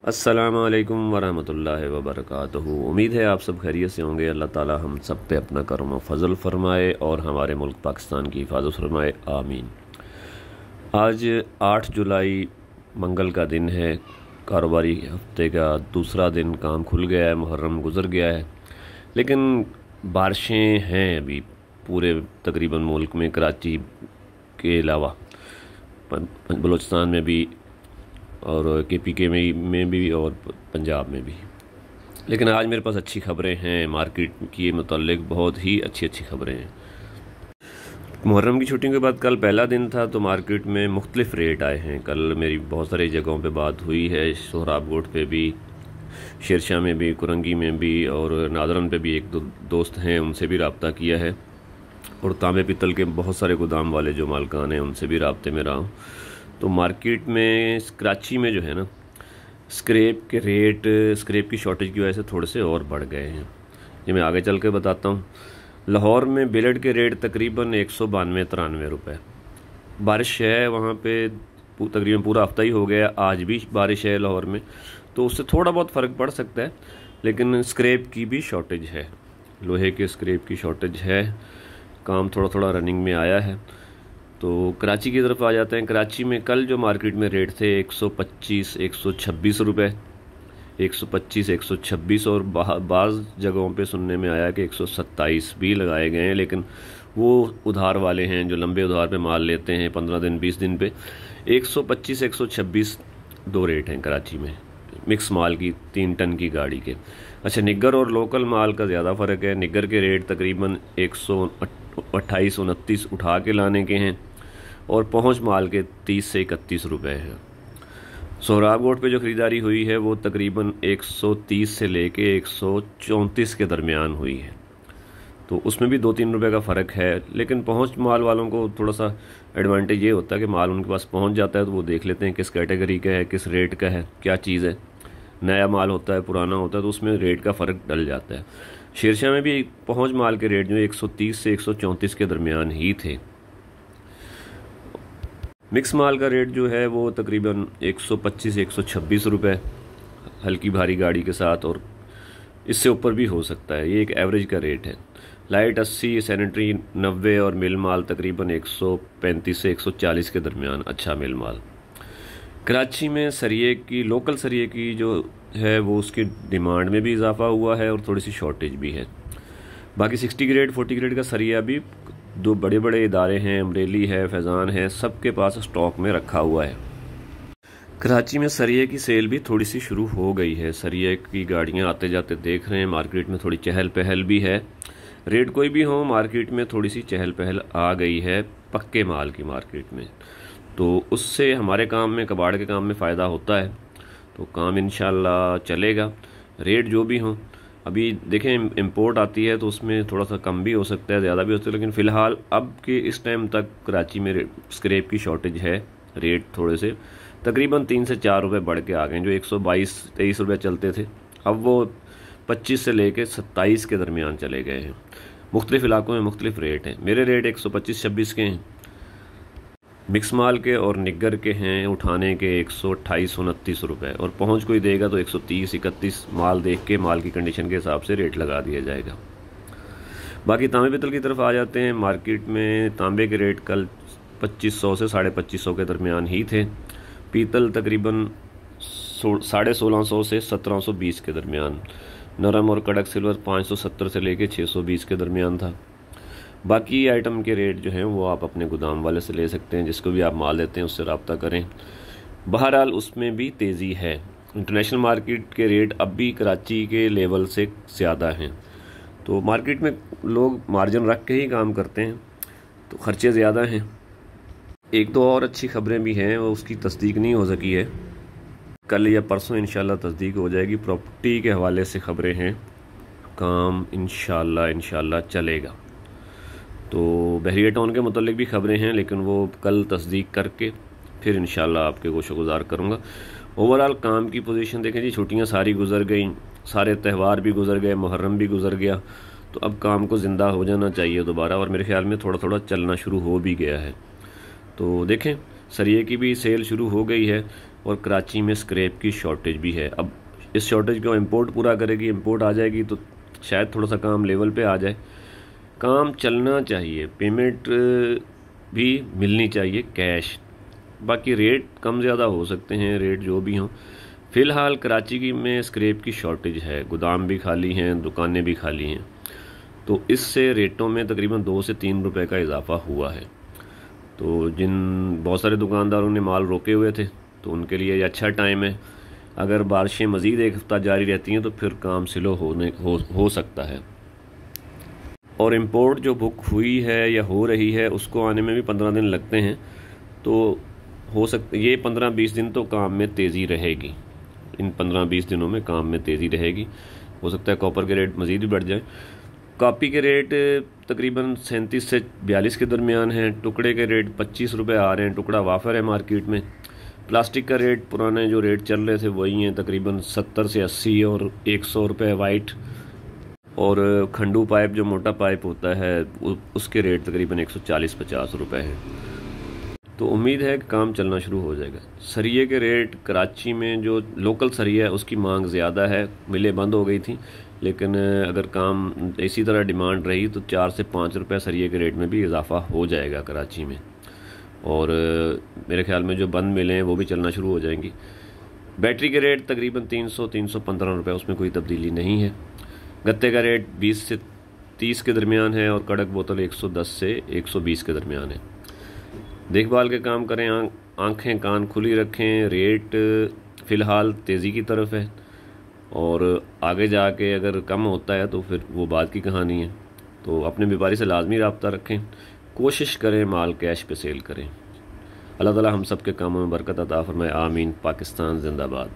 अस्सलामुअलैकुम वरहमतुल्लाहि वबरकातुहू। उम्मीद है आप सब खैरियत से होंगे। अल्लाह ताला हम सब पे अपना करम फ़ज़ल फ़रमाए और हमारे मुल्क पाकिस्तान की हिफाजत फरमाए, आमीन। आज 8 जुलाई मंगल का दिन है। कारोबारी हफ्ते का दूसरा दिन, काम खुल गया है, मुहर्रम गुज़र गया है, लेकिन बारिशें हैं अभी पूरे तकरीबन मुल्क में। कराची के अलावा बलूचिस्तान में भी और KPK में भी और पंजाब में भी। लेकिन आज मेरे पास अच्छी खबरें हैं मार्केट के मुताल्लिक, बहुत ही अच्छी अच्छी खबरें हैं। मुहर्रम की छुट्टियों के बाद कल पहला दिन था, तो मार्केट में मुख्तलिफ रेट आए हैं। कल मेरी बहुत सारी जगहों पे बात हुई है, सोहराबकोट पे भी, शेरशाह में भी, कुरंगी में भी और नादरन पे भी। एक दो दोस्त हैं, उनसे भी रब्ता किया है, और तांबे पित्तल के बहुत सारे गोदाम वाले जो मालकान हैं उनसे भी रब्ते में रहा हूँ। तो मार्केट में कराची में जो है ना, स्क्रैप के रेट, स्क्रैप की शॉर्टेज की वजह से थोड़े से और बढ़ गए हैं। ये मैं आगे चल के बताता हूँ। लाहौर में बिलेट के रेट तकरीबन 192-93 रुपये। बारिश है वहाँ पे, तकरीबन पूरा हफ्ता ही हो गया, आज भी बारिश है लाहौर में, तो उससे थोड़ा बहुत फ़र्क पड़ सकता है। लेकिन स्क्रैप की भी शॉर्टेज है, लोहे के स्क्रैप की शॉर्टेज है। काम थोड़ा थोड़ा रनिंग में आया है। तो कराची की तरफ आ जाते हैं। कराची में कल जो मार्केट में रेट थे 125-126 रुपये, 125-126, और बाज़ जगहों पे सुनने में आया कि 127 भी लगाए गए हैं। लेकिन वो उधार वाले हैं जो लंबे उधार पे माल लेते हैं 15 दिन 20 दिन पे। 125-126 दो रेट हैं कराची में, मिक्स माल की, 3 टन की गाड़ी के। अच्छा, निग्गर और लोकल माल का ज़्यादा फ़र्क है। निग्गर के रेट तकरीबन 128-129 उठा के लाने के हैं, और पहुंच माल के 30 से 31 रुपये हैं। सोहराबकोट पे जो ख़रीदारी हुई है वो तकरीबन 130 से लेके 134 के दरमियान हुई है, तो उसमें भी 2-3 रुपये का फ़र्क है। लेकिन पहुंच माल वालों को थोड़ा सा एडवांटेज ये होता है कि माल उनके पास पहुंच जाता है, तो वो देख लेते हैं किस कैटेगरी का है, किस रेट का है, क्या चीज़ है। नया माल होता है, पुराना होता है, तो उसमें रेट का फ़र्क डल जाता है। शेरशाह में भी पहुंच माल के रेट जो 130 से 134 के दरमियान ही थे। मिक्स माल का रेट जो है वो तकरीबन 125-126 रुपये हल्की भारी गाड़ी के साथ, और इससे ऊपर भी हो सकता है। ये एक एवरेज का रेट है। लाइट 80, सैनिटरी 90 और मिल माल तकरीबन 135 से 140 के दरमियान अच्छा मिल माल। कराची में सरिये की, लोकल सरिये की जो है वो, उसकी डिमांड में भी इजाफा हुआ है और थोड़ी सी शॉर्टेज भी है। बाकी 60 ग्रेड 40 ग्रेड का सरिया भी दो बड़े बड़े इदारे हैं, अमरेली है, फैज़ान है, सबके पास स्टॉक में रखा हुआ है। कराची में सरिये की सेल भी थोड़ी सी शुरू हो गई है। सरिये की गाड़ियां आते जाते देख रहे हैं। मार्केट में थोड़ी चहल पहल भी है। रेट कोई भी हो, मार्केट में थोड़ी सी चहल पहल आ गई है पक्के माल की मार्केट में, तो उससे हमारे काम में, कबाड़ के काम में फ़ायदा होता है। तो काम इंशाल्लाह चलेगा, रेट जो भी हों। अभी देखें, इंपोर्ट आती है तो उसमें थोड़ा सा कम भी हो सकता है, ज़्यादा भी हो सकता है, लेकिन फ़िलहाल अब के इस टाइम तक कराची में स्क्रैप की शॉर्टेज है। रेट थोड़े से तकरीबन 3 से 4 रुपये बढ़ के आ गए। जो 122-23 रुपये चलते थे, अब वो 25 से लेके 27 के दरमियान चले गए हैं। मुख्तलिफ़ इलाकों में मुख्तलिफ रेट हैं। मेरे रेट 125-26 के हैं, मिक्स माल के और निग्गर के हैं उठाने के 128-129 रुपये, और पहुंच कोई देगा तो 130-31 माल देख के, माल की कंडीशन के हिसाब से रेट लगा दिया जाएगा। बाकी तांबे पित्तल की तरफ आ जाते हैं। मार्केट में तांबे के रेट कल 2500 से 2550 के दरमियान ही थे। पीतल तकरीबन 1650 से 1720 के दरमियान। नरम और कड़क सिल्वर 570 से लेके 620 के दरमियान था। बाकी आइटम के रेट जो हैं वो आप अपने गोदाम वाले से ले सकते हैं, जिसको भी आप माल देते हैं उससे रब्ता करें। बहरहाल उसमें भी तेज़ी है। इंटरनेशनल मार्केट के रेट अब भी कराची के लेवल से ज़्यादा हैं, तो मार्केट में लोग मार्जिन रख के ही काम करते हैं, तो ख़र्चे ज़्यादा हैं। एक दो और अच्छी खबरें भी हैं, वो उसकी तस्दीक नहीं हो सकी है। कल या परसों इंशाल्लाह तस्दीक हो जाएगी। प्रॉपर्टी के हवाले से खबरें हैं, काम इंशाल्लाह चलेगा। तो बहरिया टाउन के मुतालिक भी खबरें हैं, लेकिन वो कल तस्दीक करके फिर इंशाल्लाह आपके गोशोगुजार करूँगा। ओवरऑल काम की पोजीशन देखें जी, छुट्टियां सारी गुजर गई, सारे त्यौहार भी गुजर गए, मुहर्रम भी गुजर गया, तो अब काम को ज़िंदा हो जाना चाहिए दोबारा, और मेरे ख्याल में थोड़ा थोड़ा चलना शुरू हो भी गया है। तो देखें, सरिये की भी सेल शुरू हो गई है। और कराची में स्क्रैप की शॉर्टेज भी है। अब इस शॉर्टेज को इंपोर्ट पूरा करेगी, इंपोर्ट आ जाएगी तो शायद थोड़ा सा काम लेवल पे आ जाए। काम चलना चाहिए, पेमेंट भी मिलनी चाहिए कैश। बाकी रेट कम ज़्यादा हो सकते हैं, रेट जो भी हों। फ़िलहाल कराची की में स्क्रैप की शॉर्टेज है, गोदाम भी खाली हैं, दुकानें भी खाली हैं, तो इससे रेटों में तकरीबन 2 से 3 रुपए का इजाफा हुआ है। तो जिन बहुत सारे दुकानदारों ने माल रोके हुए थे तो उनके लिए ये अच्छा टाइम है। अगर बारिशें मज़ीद एक हफ़्ता जारी रहती हैं तो फिर काम स्लो हो सकता है। और इंपोर्ट जो बुक हुई है या हो रही है उसको आने में भी 15 दिन लगते हैं, तो हो सकता ये 15-20 दिन तो काम में तेज़ी रहेगी। इन 15-20 दिनों में काम में तेज़ी रहेगी। हो सकता है कॉपर के रेट मज़ीद भी बढ़ जाए। कॉपी के रेट तकरीबन 37 से 42 के दरमियान हैं। टुकड़े के रेट 25 रुपये आ रहे हैं, टुकड़ा वाफर है मार्केट में। प्लास्टिक का रेट पुराने जो रेट चल रहे थे वही हैं, तकरीबन 70 से 80 और 100 रुपये वाइट। और खंडू पाइप जो मोटा पाइप होता है उसके रेट तकरीबन 140-50 रुपये हैं। तो उम्मीद है कि काम चलना शुरू हो जाएगा। सरिये के रेट कराची में जो लोकल सरिया है उसकी मांग ज़्यादा है, मिलें बंद हो गई थी, लेकिन अगर काम इसी तरह डिमांड रही तो 4 से 5 रुपये सरिये के रेट में भी इजाफा हो जाएगा कराची में। और मेरे ख्याल में जो बंद मिलें हैं वो भी चलना शुरू हो जाएंगी। बैटरी के रेट तकरीबन 300-315 रुपये, उसमें कोई तब्दीली नहीं है। गत्ते का रेट 20 से 30 के दरमियान है और कड़क बोतल 110 से 120 के दरमियान है। देखभाल के काम करें, आंखें कान खुली रखें। रेट फ़िलहाल तेज़ी की तरफ है और आगे जाके अगर कम होता है तो फिर वो बात की कहानी है। तो अपने व्यापारी से लाजमी रब्ता रखें, कोशिश करें माल कैश पे सेल करें। अल्लाह ताला हम सब के कामों में बरकत अता फरमाए। आमीन। पाकिस्तान जिंदाबाद।